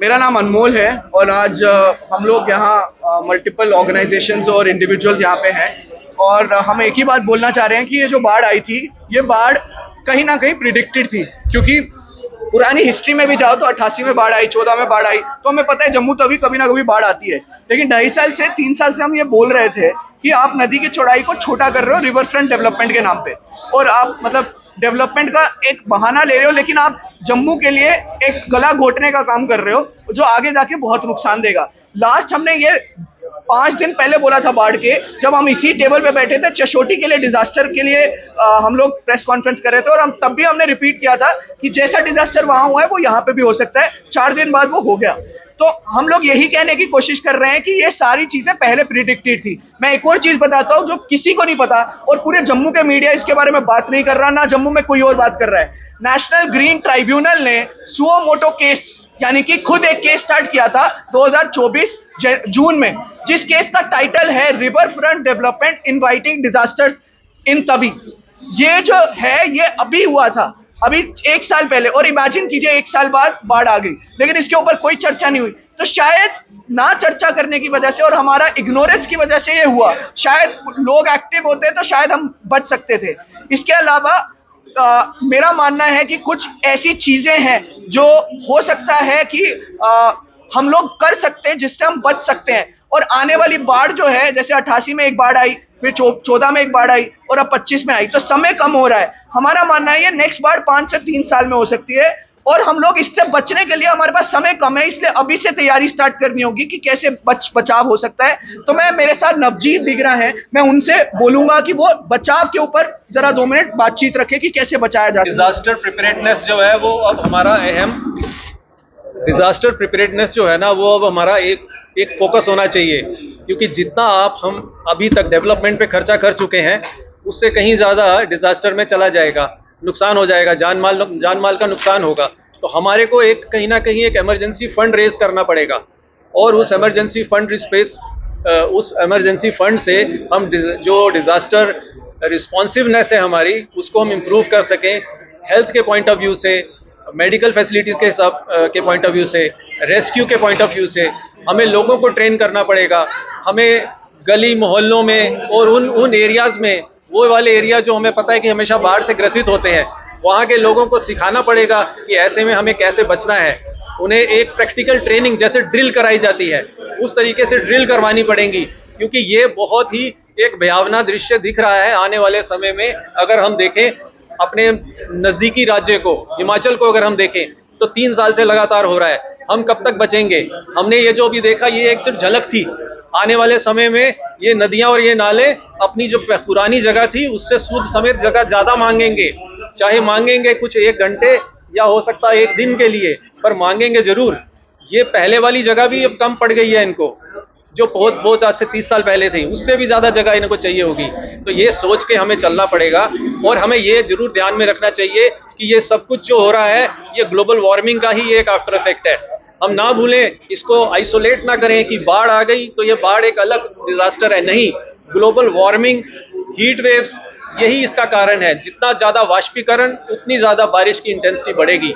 मेरा नाम अनमोल है और आज हम लोग यहाँ मल्टीपल ऑर्गेनाइजेशंस और इंडिविजुअल्स यहाँ पे हैं और हम एक ही बात बोलना चाह रहे हैं कि ये जो बाढ़ आई थी, ये बाढ़ कहीं ना कहीं प्रिडिक्टेड थी। क्योंकि पुरानी हिस्ट्री में भी जाओ तो 88 में बाढ़ आई, 14 में बाढ़ आई, तो हमें पता है जम्मू तभी कभी ना कभी बाढ़ आती है। लेकिन 2.5 साल से 3 साल से हम ये बोल रहे थे कि आप नदी की चौड़ाई को छोटा कर रहे हो रिवर फ्रंट डेवलपमेंट के नाम पे, और आप मतलब डेवलपमेंट का एक बहाना ले रहे हो, लेकिन आप जम्मू के लिए एक गला घोटने का काम कर रहे हो जो आगे जाके बहुत नुकसान देगा। लास्ट हमने ये 5 दिन पहले बोला था बाढ़ के, जब हम इसी टेबल पे बैठे थे चशोटी के लिए डिजास्टर के लिए हम लोग प्रेस कॉन्फ्रेंस कर रहे थे, और हम तब भी हमने रिपीट किया था कि जैसा डिजास्टर वहां हुआ है वो यहाँ पे भी हो सकता है। 4 दिन बाद वो हो गया। तो हम लोग यही कहने की कोशिश कर रहे हैं कि ये सारी चीजें पहले प्रिडिक्टेड थी। मैं एक और चीज बताता हूँ जो किसी को नहीं पता, और पूरे जम्मू के मीडिया इसके बारे में बात नहीं कर रहा, ना जम्मू में कोई और बात कर रहा है। नेशनल ग्रीन ट्राइब्यूनल ने सुओ मोटो केस यानी कि खुद एक केस स्टार्ट किया था 2024 जून में, जिस केस का टाइटल है river front development inviting disasters in Tawi. ये जो है ये अभी हुआ था, अभी 1 साल पहले, और इमेजिन कीजिए 1 साल बाद बाढ़ आ गई, लेकिन इसके ऊपर कोई चर्चा नहीं हुई। तो शायद ना चर्चा करने की वजह से और हमारा इग्नोरेंस की वजह से ये हुआ। शायद लोग एक्टिव होते तो शायद हम बच सकते थे। इसके अलावा मेरा मानना है कि कुछ ऐसी चीजें हैं जो हो सकता है कि हम लोग कर सकते हैं जिससे हम बच सकते हैं। और आने वाली बाढ़ जो है, जैसे 88 में एक बाढ़ आई, फिर 14 में एक बाढ़ आई, और अब 25 में आई, तो समय कम हो रहा है। हमारा मानना है ये नेक्स्ट बाढ़ 5 से 3 साल में हो सकती है, और हम लोग इससे बचने के लिए हमारे पास समय कम है, इसलिए अभी से तैयारी स्टार्ट करनी होगी कि कैसे बचाव हो सकता है। तो मैं मेरे साथ नवजीत डिगरा है, मैं उनसे बोलूंगा कि वो बचाव के ऊपर जरा 2 मिनट बातचीत रखे कि कैसे बचाया जाए। डिजास्टर प्रिपेयर्डनेस जो है वो अब हमारा डिजास्टर प्रिपेयर्डनेस जो है ना वो अब हमारा एक फोकस होना चाहिए, क्योंकि जितना हम अभी तक डेवलपमेंट पे खर्चा कर चुके हैं उससे कहीं ज़्यादा डिजास्टर में चला जाएगा, नुकसान हो जाएगा, जान माल का नुकसान होगा। तो हमारे को कहीं ना कहीं एक इमरजेंसी फंड रेज करना पड़ेगा, और उस इमरजेंसी फंड से हम जो डिजास्टर रिस्पॉन्सिवनेस है हमारी उसको हम इम्प्रूव कर सकें। हेल्थ के पॉइंट ऑफ व्यू से, मेडिकल फैसिलिटीज़ के हिसाब के पॉइंट ऑफ व्यू से, रेस्क्यू के पॉइंट ऑफ व्यू से हमें लोगों को ट्रेन करना पड़ेगा। हमें गली मोहल्लों में और उन एरियाज़ में, वो वाले एरिया जो हमें पता है कि हमेशा बाढ़ से ग्रसित होते हैं, वहाँ के लोगों को सिखाना पड़ेगा कि ऐसे में हमें कैसे बचना है। उन्हें एक प्रैक्टिकल ट्रेनिंग जैसे ड्रिल कराई जाती है उस तरीके से ड्रिल करवानी पड़ेंगी, क्योंकि ये बहुत ही एक भयावना दृश्य दिख रहा है आने वाले समय में। अगर हम देखें अपने नज़दीकी राज्य को, हिमाचल को अगर हम देखें तो 3 साल से लगातार हो रहा है। हम कब तक बचेंगे? हमने ये जो भी देखा ये एक सिर्फ झलक थी। आने वाले समय में ये नदियां और ये नाले अपनी जो पुरानी जगह थी उससे शुद्ध समेत जगह ज़्यादा मांगेंगे, चाहे मांगेंगे कुछ 1 घंटे या हो सकता है 1 दिन के लिए, पर मांगेंगे ज़रूर। ये पहले वाली जगह भी अब कम पड़ गई है इनको, जो बहुत आज से 30 साल पहले थी उससे भी ज़्यादा जगह इनको चाहिए होगी। तो ये सोच के हमें चलना पड़ेगा, और हमें ये जरूर ध्यान में रखना चाहिए कि ये सब कुछ जो हो रहा है ये ग्लोबल वार्मिंग का ही एक आफ्टर इफेक्ट है। हम ना भूलें, इसको आइसोलेट ना करें कि बाढ़ आ गई तो ये बाढ़ एक अलग डिजास्टर है। नहीं, ग्लोबल वार्मिंग, हीट वेव्स यही इसका कारण है। जितना ज़्यादा वाष्पीकरण उतनी ज़्यादा बारिश की इंटेंसिटी बढ़ेगी।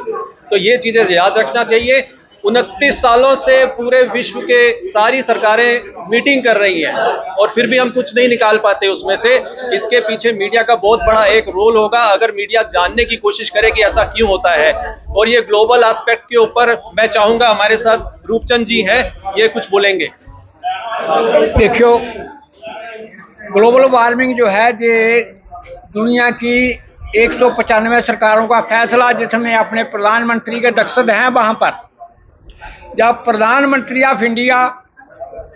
तो ये चीज़ें याद रखना चाहिए। 29 सालों से पूरे विश्व के सारी सरकारें मीटिंग कर रही हैं और फिर भी हम कुछ नहीं निकाल पाते उसमें से। इसके पीछे मीडिया का बहुत बड़ा एक रोल होगा, अगर मीडिया जानने की कोशिश करे कि ऐसा क्यों होता है। और ये ग्लोबल एस्पेक्ट्स के ऊपर मैं चाहूँगा हमारे साथ रूपचंद जी हैं, ये कुछ बोलेंगे। देखियो, ग्लोबल वार्मिंग जो है ये दुनिया की 195 सरकारों का फैसला, जिसमें अपने प्रधानमंत्री के दस्तखत हैं। वहाँ पर जब प्रधानमंत्री ऑफ इंडिया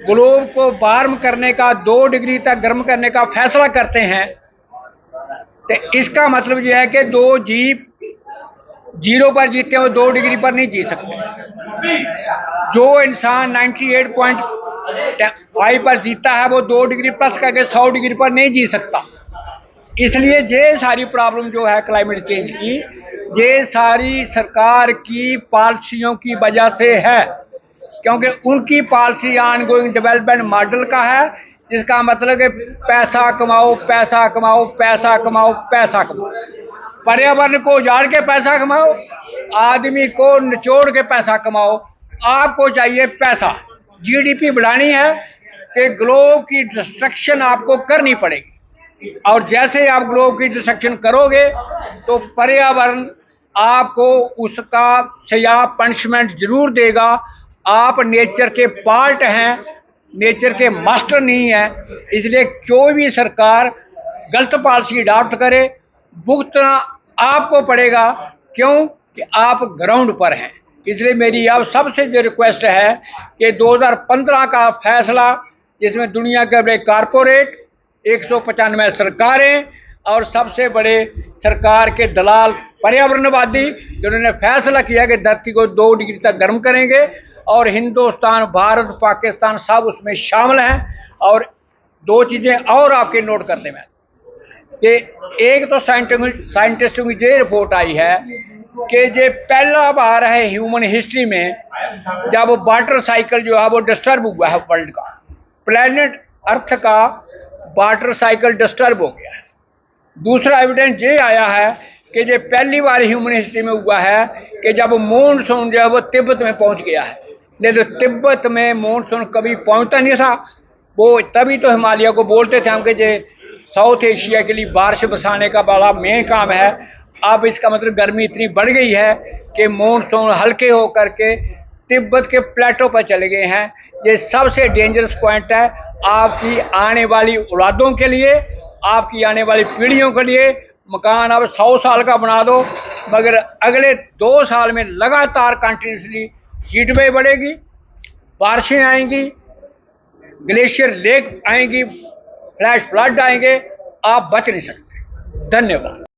ग्लोब को वार्म करने का, 2 डिग्री तक गर्म करने का फैसला करते हैं, तो इसका मतलब यह है कि 2 जीव 0 पर जीते हो, 2 डिग्री पर नहीं जी सकते। जो इंसान 98.5 पर जीता है वो 2 डिग्री प्लस करके 100 डिग्री पर नहीं जी सकता। इसलिए ये सारी प्रॉब्लम जो है क्लाइमेट चेंज की, ये सारी सरकार की पॉलिसियों की वजह से है, क्योंकि उनकी पॉलिसी ऑनगोइंग डेवलपमेंट मॉडल का है, जिसका मतलब है पैसा कमाओ, पैसा कमाओ, पैसा कमाओ, पैसा कमाओ। पर्यावरण को उजाड़ के पैसा कमाओ, आदमी को निचोड़ के पैसा कमाओ, आपको चाहिए पैसा, जीडीपी बढ़ानी है कि ग्लोब की डिस्ट्रक्शन आपको करनी पड़ेगी, और जैसे आप ग्लोब की डिस्ट्रक्शन करोगे तो पर्यावरण आपको उसका सजा पनिशमेंट जरूर देगा। आप नेचर के पार्ट हैं, नेचर के मास्टर नहीं है, इसलिए कोई भी सरकार गलत पॉलिसी अडॉप्ट करे, भुगतना आपको पड़ेगा। क्यों कि आप ग्राउंड पर हैं। इसलिए मेरी अब सबसे जो रिक्वेस्ट है कि 2015 का फैसला, जिसमें दुनिया के बड़े कारपोरेट, 195 सरकारें और सबसे बड़े सरकार के दलाल पर्यावरणवादी, जिन्होंने फैसला किया कि धरती को 2 डिग्री तक गर्म करेंगे, और हिंदुस्तान, भारत, पाकिस्तान सब उसमें शामिल हैं। और 2 चीज़ें और आपके नोट करने में कि एक तो साइंटिस्टों की ये रिपोर्ट आई है कि ये पहला बार है ह्यूमन हिस्ट्री में जब वाटर साइकिल जो है वो डिस्टर्ब हुआ है, वर्ल्ड का, प्लेनेट अर्थ का वाटर साइकिल डिस्टर्ब हो गया है। दूसरा एविडेंस ये आया है कि ये पहली बार ह्यूमन हिस्ट्री में हुआ है कि जब मानसून जो है वो तिब्बत में पहुंच गया है। नहीं तो तिब्बत में मानसून कभी पहुंचता नहीं था, वो तभी तो हिमालय को बोलते थे हम कि ये साउथ एशिया के लिए बारिश बरसाने का बड़ा मेन काम है। अब इसका मतलब गर्मी इतनी बढ़ गई है कि मानसून हल्के होकर के तिब्बत के प्लेटो पर चले गए हैं। ये सबसे डेंजरस पॉइंट है आपकी आने वाली औलादों के लिए, आपकी आने वाली पीढ़ियों के लिए। मकान अब 100 साल का बना दो, मगर अगले 2 साल में लगातार कंटिन्यूसली हीट वेव बढ़ेगी, बारिशें आएंगी, ग्लेशियर लेक आएंगी, फ्लैश फ्लड आएंगे, आप बच नहीं सकते। धन्यवाद।